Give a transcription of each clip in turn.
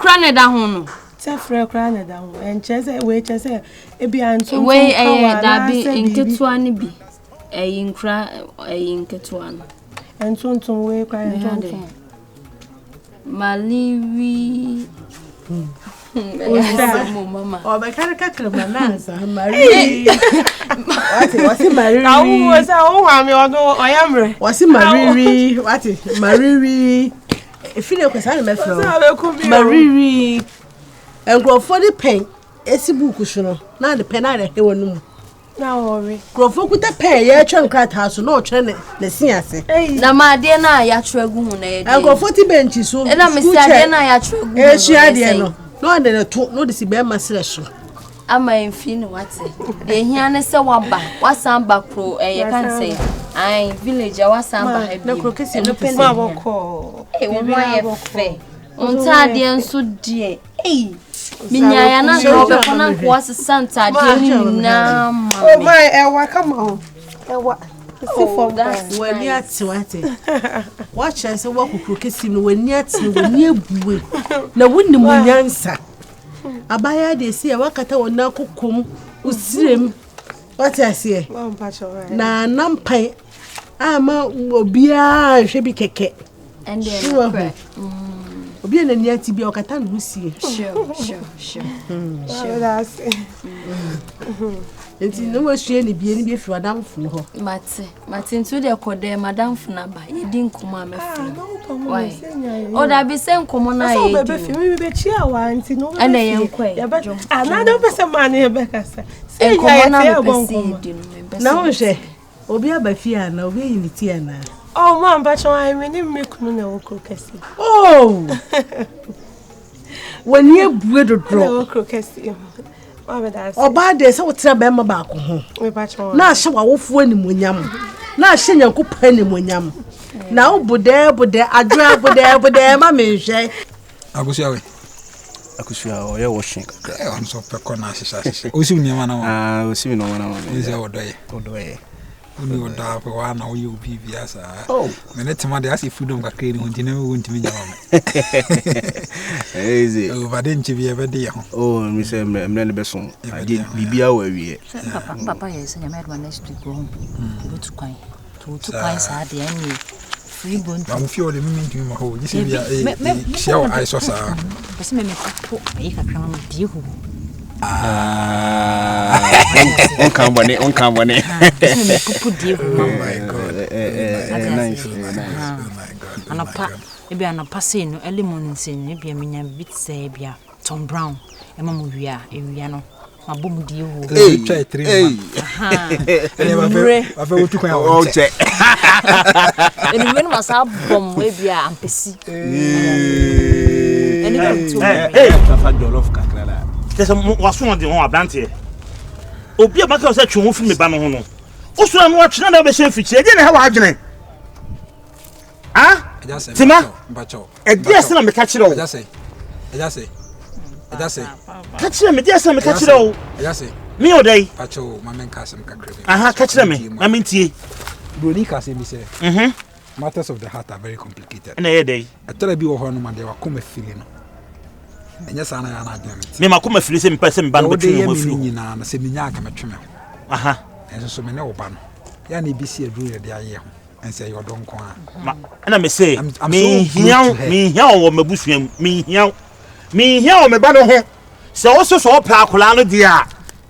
Crane da hono. Tefre crane da ho. Enchese we chese ebi anto. We da bi nketua ne bi. Nkra nketua no. Entonton we kwa entonton. Maliwi. Mama. O be kare kakre manansa Marie. Wati Marie. Awu we say o wa mi odo oyamre. Wati Marie. Wati Marie. Efile kwesa na mefro. Mariri. Engrofo de pen esi buku so no. Na de pen na de he wonum. Na worry. Grofo kuta pen ye twa nkrata so na o twere ne siase. Na ma de na ya twegu hu na ye de. Engrofo ti benchi so. E na me si ade na ya twegu. E shi ade no. No de to no de si be masire so. Ama enfi ni wate. De hia ne se waba. Wasamba pro ye kan say. Ai village wasamba ha bi. Na kro kesi no pen ma boko. E wo mo ye fe. Unta de nso die. Minya ya na no be kona nko asesanta de ni na ma. Oh my ewa come on. Ewa. Wani ati wate. Watch us work kro kesi no wani ati wani ebuwe. Na wonni mu nyansa. Abaya de se wakata wona kokom usirem. What I say? Na nampai ama obia hwe bi keke. And then obia na ni ati bi okata no sie. Sure. That's enti no wasue ni bi fi madam fu ho. Mate ntu de kode madam fu na ba ye di nkoma amefra. Why? O da bi se nkoma na ye. So be fi mi be chia wa enti no. Ana ye nkwa. Another person man ye be kasa. Nkoma na be se di no. Na wo hwe. Obi abafia na obi yiniti ana. Oh man, but I mean mekunu na okro kesi. Oh. When you bread draw okro kesi. Oba de se wotra be ma ba ko ho. Na hye wawofo animonyam. Na hye nyankopɔ animonyam. Na obude adwa bude ma menhwe. Akusua o ye washing. On so pe ko na hye. Osi uniama na o si no wana. Ise odoye. Uni oda pe wa na o ye obi biasa. Oh, me ne tema de asi freedom ka kre ni ho ntine wo ntimi nyama me. Easy. O ba de nchi bi e be de ye ho. Oh, mi se me ne be so. Ade bibia wa wie. Papa ye se nyama edwa next week go home. To kwan sa de ani. Free bone. Am fi o de mi ntimi ma ho. Gise bia share o ice so sa. Bese me ko e ka kran ma die ho. On can bone. Oh my God. Nice. Anapa ebi anapa say no early morning say no ebi amenya bit say bia Tom Brown e ma mu wia no mabom die ho e twa 3 ma fa wotu kan o che eni men ma sa bom ebi ampesi eni ko to fa jollof kakra la tese waso de ho ablante obi abaka se twe ho fi me ba no ho no oso na wo twena na be se fichi e je na ha wa adwene Tima Edias na me ka kire o Ejase ka kire me Edias na me ka kire o Ejase me odai pacho ma men ka sem ka krebe ka kire me ma mentie broni ka se mi se matters of the heart are very complicated na ye dai atara bi wo ho no ma de wa koma fili no enya sa na ya na adwene me ma koma fili se me pese me ba no betwe mo fili nyina na se minya aka metwe me enso so me ne wo ba no ya na ebisi aduru ye de aye ho ense yo don ko a na me say me hia wo mabusuam me hia wo me ba no ho se wo so pra akola no de a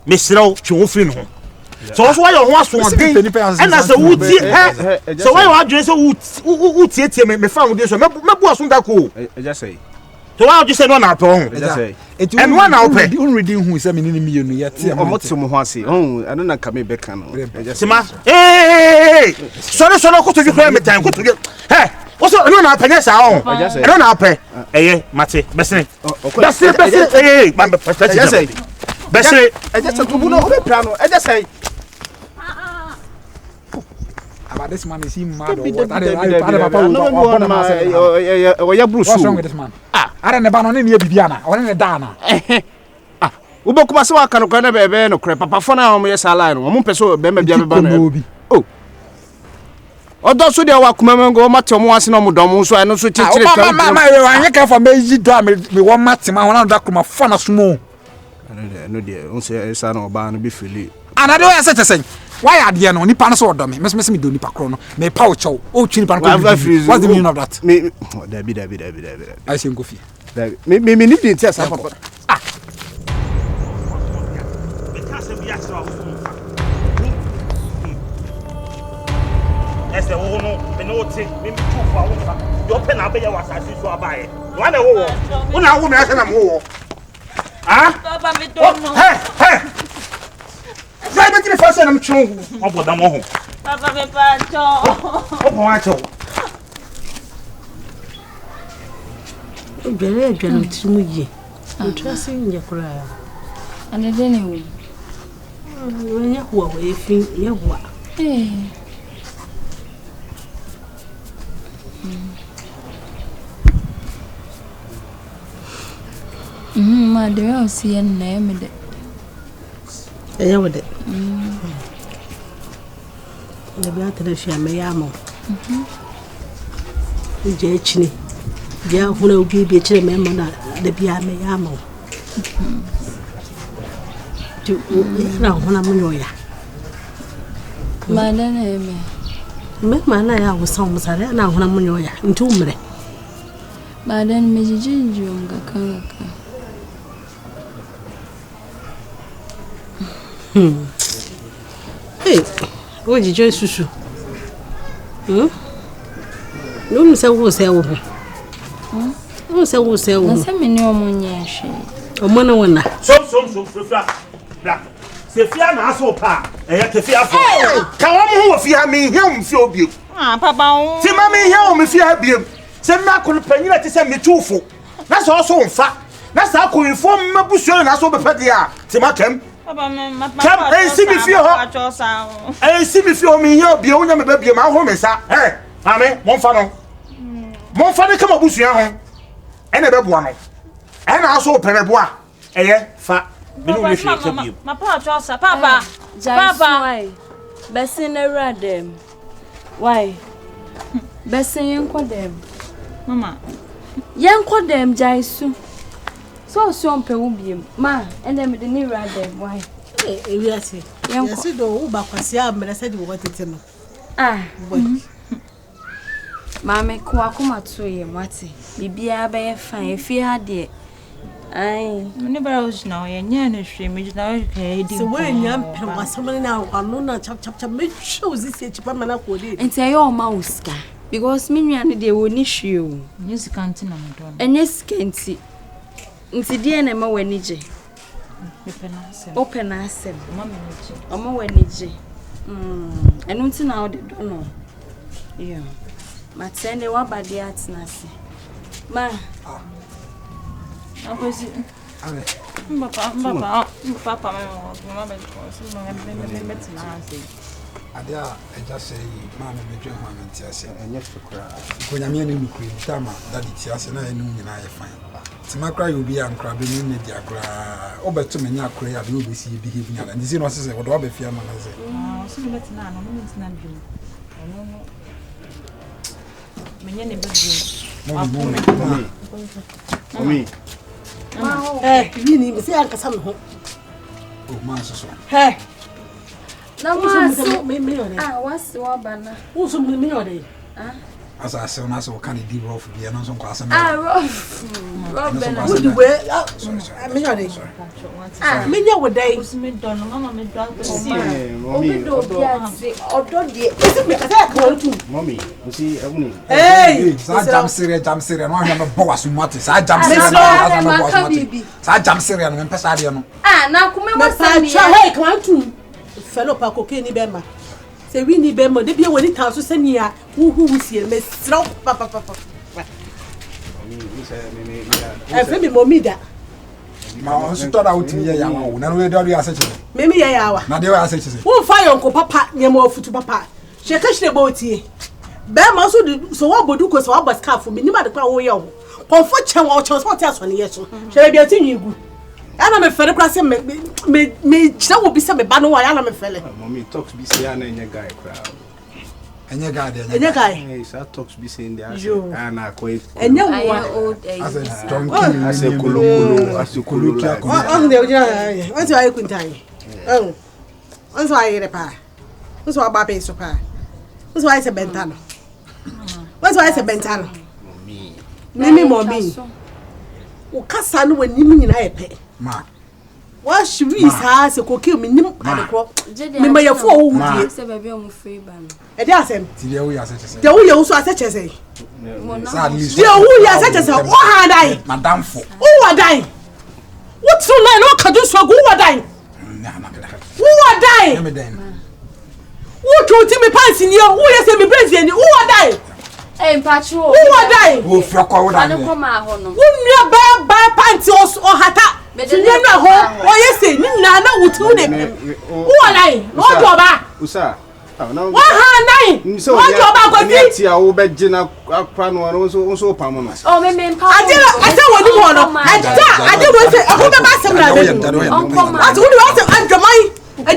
me srew twe wo firi no ho so wo so wa yo ho aso den na se wuti so wa yo adwene se wuti tie me fa wo de so mebu aso da ko just say to wa just say no na to ho and one now pay reading who say me ni mienu ya tie omoto mo ho ase I don't na kame beka no sima so ko to bi ko me tan ko to also no na panya sa ho no na pay mate besene man be besene just to bu no o be plan no just say About this man is him mad or What's what? wrong with this man? I don't know about any Bibiana or any Dana. Ubokuma se waka no kwana bebe no kre papa fo na ho yes align no mo peso be ma bia beba no oh odo so dia wakuma mengo mate mo ase no mo dom so eno so chechire ka ma anye ka for me yi do me won mate ma wona da kuma fo na sumo no dia on se esa no ba no bi fili anade o yese tesen why ade no nipa no so odo me me do nipa kro no me pa o chow o twi nipa no what's the meaning of that me dabi I say ngofi me need to tell some papa Ese wo no me no te me tu fa wo fa yo pe na be ya wasasi so abaye no na wo wo na wo me ase na mo wo ah Papa me don't know. Hey sai be ti fa se na me chun obo da mo ho Papa me pa cho. obo wa cho Bele adwalo timu ye. Ntrase nye kura ya. Ane de ne wo. Wenya huwa we fi ye huwa. Ma de o si en na me de. Eya wo de. Le bia tere fia me ya mo. Je chini. Dia huna ubi bi chire me mo na de bia me ya mo. Tu na huna mo nyoya. Ma de ne me. Me ma na ya wo san mo sare na huna mo nyoya. Ntu mre. Ma de me jiji nga kan. Hey, wo jije susu. No me se wo se wo. Wo se wo se wo. Na se me ni omunye hwe. Omo na wona. som frafra bla se fia na aso pa e ya te fia fo ka wo mo ho fia me hia mfi obiem Papa o. ti ma me hia o me fia biem se me akon panyina te se me tufo na so so mfa na sa ko info mabusuo na so bepa dia ti ma kem Papa me Kam si mi fie ho. Si mi fie o mi hia obie onya me ba bie ma ho me sa ame mo mfa no mo mfa ne kama busua ho ene be boa no ena aso pere boa eye fa me no me hwe ke bie Papa chosa papa Papa besin na radem why besin yenkodem mama yenkodem jaisu so mpe wo biem ma ene me de ni radem why Ewiase. Yasi do wo ba kwase amre se de wo tete no. Mama ko akoma to ye mate. Bibia be fa efi ha de. Ai, me bara ojina o ye nya na hwe me jina o ka edi. Se wo nya mpem wasem na anu na chap me hwe ozisi echipa mana ko de. Enti ayo o ma uska because me nua ne de wo ni hwe o. Nye sika nti na me don. Enye sika nti. Nti de na ma wani je. Open asem. Mama wani je. Enu nti na o de do no. Yeah. Matende wa badi atnase. Ma. Akosi. Ale. Papa mama be ko so me tnase. Adia I just say mama me dwe ho amenti ase. Enye fekura. Ko nyame ne nuku tama dadi ti ase na enu nyina ye fine. Tima kra yo bi ankra be ni ne dia kra. Obeto me nya kra ya be obesi bi he bunya. Ndi no sese wodo ba fia ma na ze. So me tna no me tna bi. No. Menye ne be Mami. Vini me se ankasa me ho. Oh man so. Hey. Na ma so me ore. wasi wa bana. Wo so me ore. Asa ase na so kan di rough bi na so kwa ase. Rob bana. Wo di we me ore. Me nya wo dai. me don mama me don si. Obi do bia se odo de. Ese me kasa ka tu. Mami, usi aguni. Hey, sa jam serious no ahia me bo wasu mate sa jam serious no bo wasu mate. Sa jam serious no me pesa de no. Na kuma wasami. Hey, come on tu. Fellow pa cocaine bema. Se we ni bema de bia woni tan so sania hu sie me sro papa. E fe mi momida. Ma on so tora utimi ye ya wo na no we do ya se che. Me ya wa. Na de we ya se che. Wo fa yon ko papa nyemo futu papa. she catch the boatie. Bam also so what would do because what was car for me, never the crown young. Comfort channel or transport us on yes. Shall be a thing you good. I am a fellow class me that will be some banner while I am a fellow. Mommy talks be saying and your guy crowd. And your guy, and your guy. Yes, I talks be saying there. And I quite. And young old age. I say Kulu, as you Kulu. What's your icon time? Oh, what's why I repair? What's why Baby so far? What's why it's a bentano? What's why it's a bentano? Mimi Mommy. Ukasan when you I pay. Ma. What should we has a coquille me? Remember your 4 baby on free ban. And that's him. We are such as the way also such as a. sadly. We are such as a. What are I? Madame for. Who are dying? What's so like? What can do so? Who are dying? Who are dying? Who told me passing you? Who is me president? Who are dying? Hey, patrol. Who are dying? Who feel I don't come out. Who near buy panties or hata? You never home. Why you say? Nana would tell them. Who are dying? What job? Usa. What hand? So what job? I will bet Jenna Crown also Pamamas. Oh, me, I don't want to know. I don't want to. I hope the master. I told you I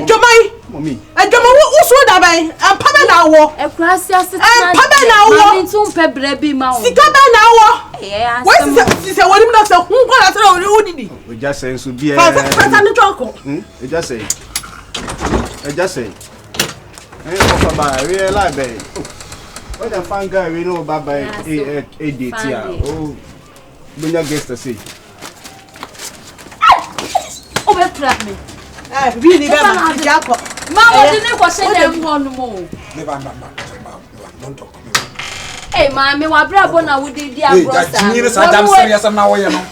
Mommy. I don't know who saw that by a Pamela. A gracias. And Pamela. Yeah. What is that? What is that? Who got we just say to be a just say. I just say. I realize, babe. What a fine guy we know about by ADT. Oh, when you guess to see. Oh, trap me. Really, Jacob. Mama didn't question them one more. Don't talk. Hey, mammy, what bravo now would the dear brother? I'm serious now. You know,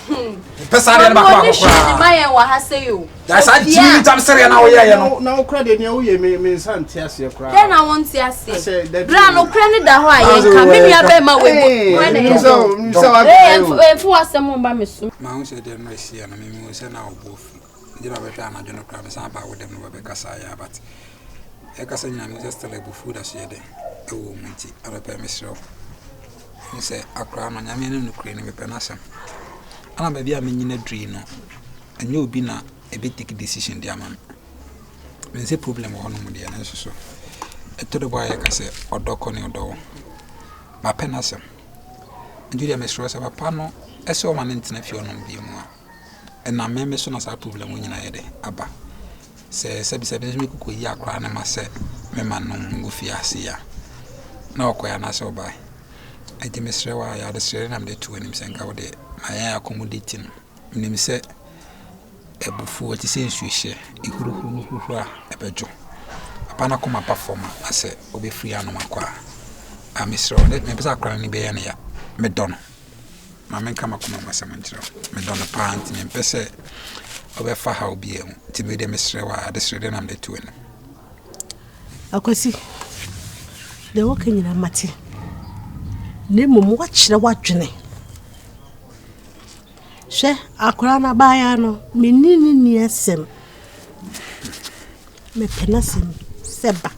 Pesari my has say you. That's a genius. I'm serious now. No credit, you means Santias. Then I won't see us. Brano credit the why come in your bed my way. So for someone by Miss Mount said, then I see, and I mean, we say now both. You know, I don't know about with them, Becasaya, but Ekasan just tell about food as you did. Oh, Minty, I repair myself. You say, I cry my yamin in Ukraine with Penasam. And I may be a minion a dream, and you'll be a bit take decision, dear man. There's a problem on the answer. So I told the boy, I can say, or dock on your door. My Penasam. And Julia Mistress of a panel, I saw my internet if you're not being more. And I remember soon as I problem when you had Abba. Say, Sabby me cook ya cry, and I say, Mamma no goofy as ya. No, quite an answer by. I did Mr. Why I had a strain and the two and him sank out there. My air accommodating. Name said, a before it says you share, a bedjo. A panacoma performer, I said, will be free and no macqua. I miss her, let me be a crying bayonia. Madonna. My men come up with my cemetery. Madonna pant and Pesse over far how be to be the Mr. Why the strain and the two. I could see the walking in a matty. Name watch the watching. She akrana bayano menini niesem me penasem seba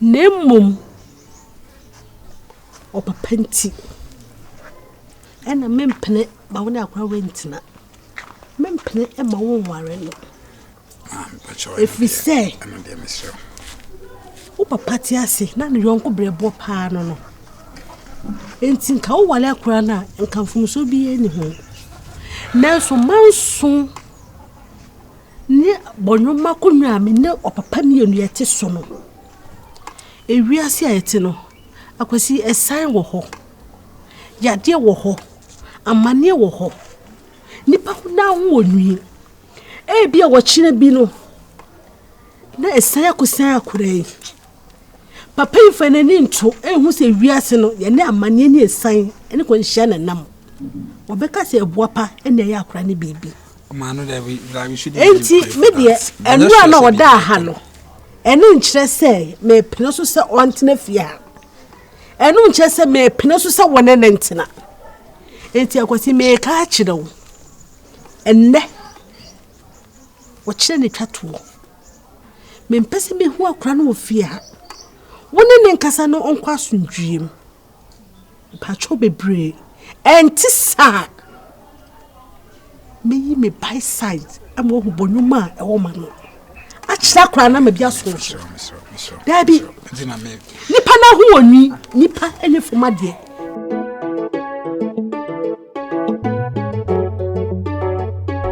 nemum opapenti ena mempene ba woni akra wentina mempene e ma wonware no if we say opapati ase na ne yonko brebo pa no enti nka wo wale akura na nka mfumso bi eni ho nanso manso ni bonwoma konwa me ne opapa mienu yete so no ewiase ayete no akwasi esan wo ho yade wo ho amane wo ho nipa na ho onui e bia wo kire bi no na esan akosan akura yi papa ifenani nto ehu se wiase no ye ne amane ni esan ene ko nhia na nam obeka se ebuapa ene ya akora ne bibi manu da we should enti media enu ana oda ha no ene nkyere se me pene so se ontena fia enu nkyere se me pene so se wona ne ntena enti akwasi me ka kire wo enne wo kire ne twato Mempese me hu akra no ofia. Wone ne nkasa no onkwa asundwiem. Pacho bebre. Enti sa. Me by side. Am wo bonyuma e wo ma no. Achira kra na me bia so. Dabi. Nipa na hu oni, nipa ene foma de.